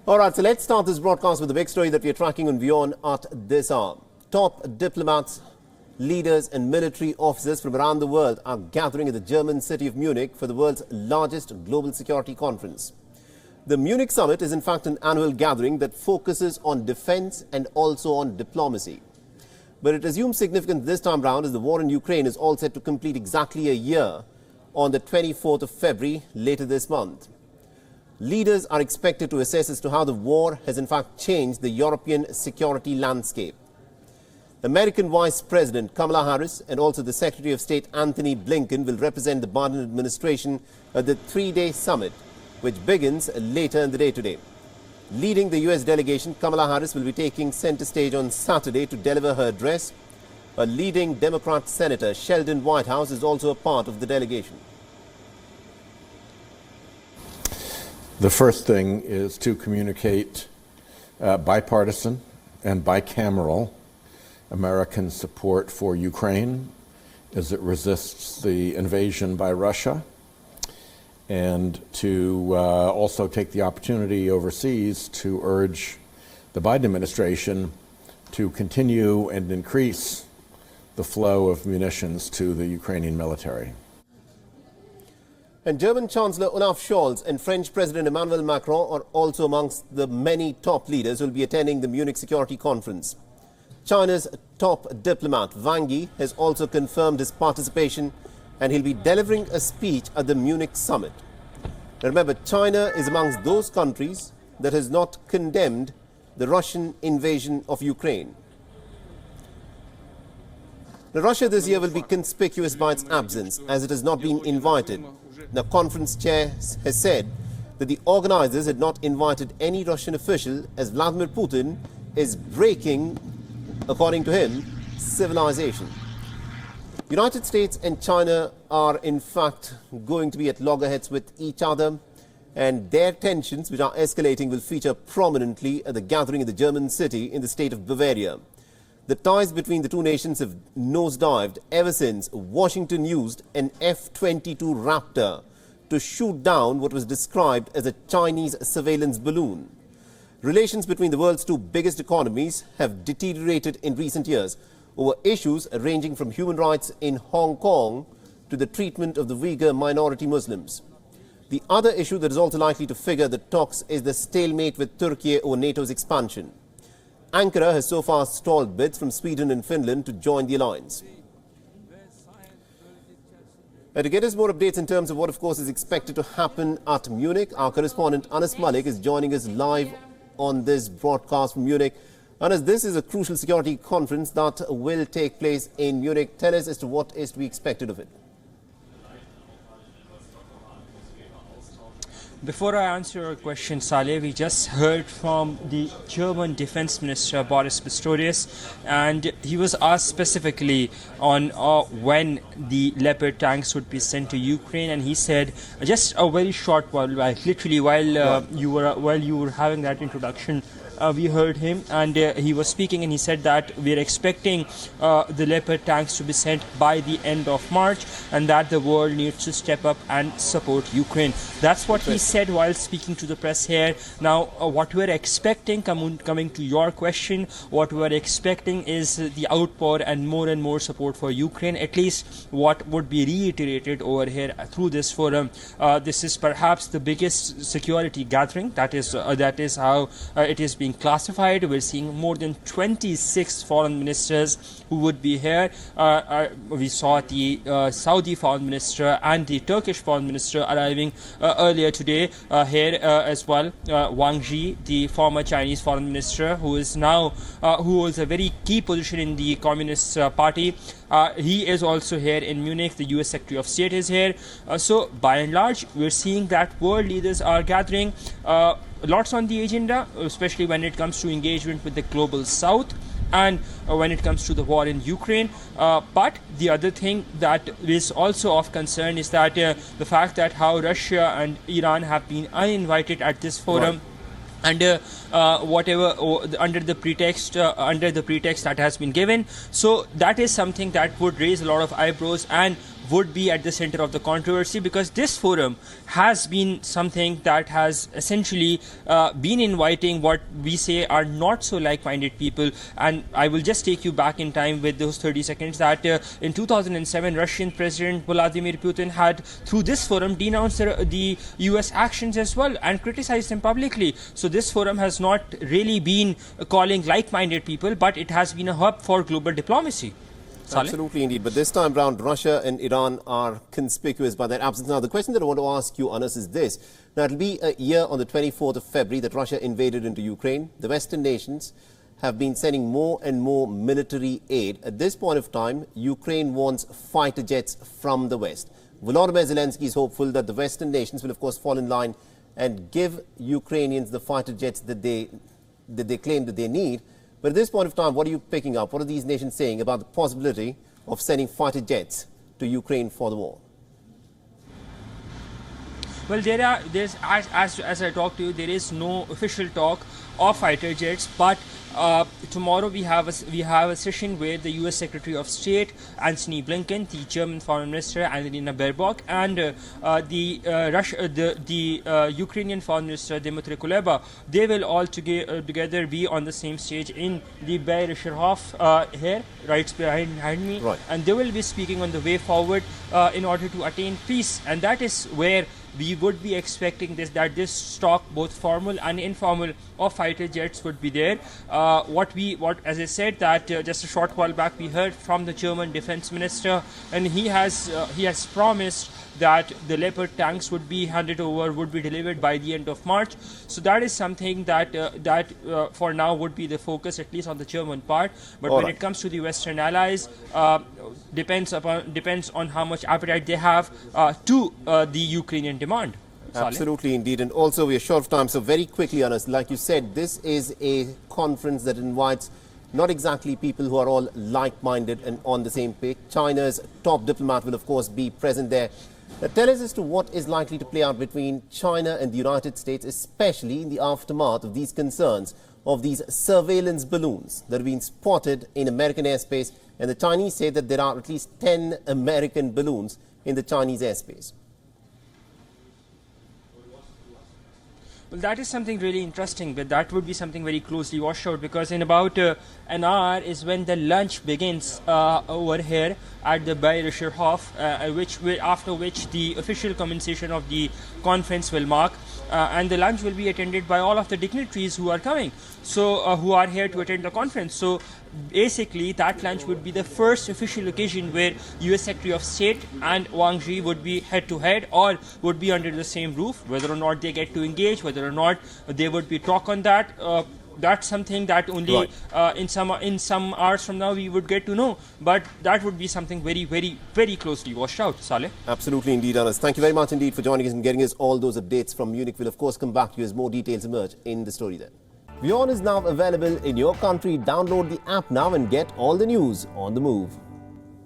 All right, so let's start this broadcast with the big story that we are tracking on WION at this hour. Top diplomats, leaders and military officers from around the world are gathering in the German city of Munich for the world's largest global security conference. The Munich summit is in fact an annual gathering that focuses on defense and also on diplomacy. But it assumes significance this time round as the war in Ukraine is all set to complete exactly a year on the 24th of February later this month. Leaders are expected to assess as to how the war has in fact changed the European security landscape. American Vice President Kamala Harris and also the Secretary of State Anthony Blinken will represent the Biden administration at the three-day summit, which begins later in the day today. Leading the U.S. delegation, Kamala Harris will be taking center stage on Saturday to deliver her address. A leading Democrat Senator, Sheldon Whitehouse, is also a part of the delegation. The first thing is to communicate bipartisan and bicameral American support for Ukraine as it resists the invasion by Russia, and to also take the opportunity overseas to urge the Biden administration to continue and increase the flow of munitions to the Ukrainian military. And German Chancellor Olaf Scholz and French President Emmanuel Macron are also amongst the many top leaders who will be attending the Munich Security Conference. China's top diplomat Wang Yi has also confirmed his participation, and he'll be delivering a speech at the Munich summit. Now remember, China is amongst those countries that has not condemned the Russian invasion of Ukraine. Now, Russia this year will be conspicuous by its absence, as it has not been invited. The conference chair has said that the organizers had not invited any Russian official, as Vladimir Putin is breaking, according to him, civilization. United States and China are in fact going to be at loggerheads with each other, and their tensions, which are escalating, will feature prominently at the gathering in the German city in the state of Bavaria. The ties between the two nations have nosedived ever since Washington used an F-22 Raptor to shoot down what was described as a Chinese surveillance balloon. Relations between the world's two biggest economies have deteriorated in recent years over issues ranging from human rights in Hong Kong to the treatment of the Uyghur minority Muslims. The other issue that is also likely to figure the talks is the stalemate with Turkey over NATO's expansion. Ankara has so far stalled bids from Sweden and Finland to join the alliance. And to get us more updates in terms of what, of course, is expected to happen at Munich, our correspondent Anas Malik is joining us live on this broadcast from Munich. Anas, this is a crucial security conference that will take place in Munich. Tell us as to what is to be expected of it. Before I answer your question, Saleh, we just heard from the German Defense Minister, Boris Pistorius, and he was asked specifically on when the Leopard tanks would be sent to Ukraine, and he said just a very short while, literally while you were having that introduction, we heard him, and he was speaking, and he said that we are expecting the Leopard tanks to be sent by the end of March, and that the world needs to step up and support Ukraine. That's what he said while speaking to the press here. Now, what we're expecting, coming to your question, what we're expecting is the outpour and more support for Ukraine, at least what would be reiterated over here through this forum. This is perhaps the biggest security gathering. That is how it is being classified. We're seeing more than 26 foreign ministers who would be here. We saw the Saudi foreign minister and the Turkish foreign minister arriving earlier today here as well. Wang Yi, the former Chinese foreign minister, who is now who holds a very key position in the Communist Party. He is also here in Munich. The US Secretary of State is here. So by and large, we're seeing that world leaders are gathering. Lots on the agenda, especially when it comes to engagement with the global South and when it comes to the war in Ukraine. But the other thing that is also of concern is that the fact that how Russia and Iran have been uninvited at this forum. And whatever under the pretext that has been given, so that is something that would raise a lot of eyebrows and would be at the center of the controversy, because this forum has been something that has essentially been inviting what we say are not so like-minded people. And I will just take you back in time with those 30 seconds that in 2007, Russian President Vladimir Putin had, through this forum, denounced the US actions as well and criticized them publicly. So this forum has not really been calling like-minded people, but it has been a hub for global diplomacy. Saleh? Absolutely, indeed. But this time round, Russia and Iran are conspicuous by their absence. Now, the question that I want to ask you, Anas, is this. Now, it'll be a year on the 24th of February that Russia invaded into Ukraine. The Western nations have been sending more and more military aid. At this point of time, Ukraine wants fighter jets from the West. Volodymyr Zelensky is hopeful that the Western nations will, of course, fall in line and give Ukrainians the fighter jets that they claim that they need. But at this point of time, what are you picking up? What are these nations saying about the possibility of sending fighter jets to Ukraine for the war? Well, there's as I talked to you, there is no official talk of fighter jets, but tomorrow we have a session where the U.S. Secretary of State Antony Blinken, the German Foreign Minister Annalena Baerbock, and the Ukrainian Foreign Minister Dmytro Kuleba. They will all together be on the same stage in the Bayer-Hof here, right behind me, right. And they will be speaking on the way forward in order to attain peace, and that is where we would be expecting that this stock, both formal and informal, of fighter jets would be there. As I said, that just a short while back we heard from the German defense minister, and he has promised that the Leopard tanks would be delivered by the end of March. So that is something that for now would be the focus, at least on the German part. But when it comes to the Western allies, depends on how much appetite they have to the Ukrainian demand. Absolutely, indeed. And also, we are short of time, so very quickly, Anas, like you said, this is a conference that invites not exactly people who are all like-minded and on the same page. China's top diplomat will, of course, be present there. Tell us as to what is likely to play out between China and the United States, especially in the aftermath of these concerns of these surveillance balloons that have been spotted in American airspace. And the Chinese say that there are at least 10 American balloons in the Chinese airspace. Well, that is something really interesting, but that would be something very closely watched out, because in about an hour is when the lunch begins over here at the Bayer-Hof, after which the official commencement of the conference will mark. And the lunch will be attended by all of the dignitaries who are coming, so who are here to attend the conference. So basically, that lunch would be the first official occasion where U.S. Secretary of State and Wang Yi would be head-to-head, or would be under the same roof. Whether or not they get to engage, whether or not they would be talk on that, that's something that only in some hours from now we would get to know. But that would be something very, very, very closely watched out. Saleh? Absolutely indeed, Anas. Thank you very much indeed for joining us and getting us all those updates from Munich. We'll of course come back to you as more details emerge in the story then. WION is now available in your country. Download the app now and get all the news on the move.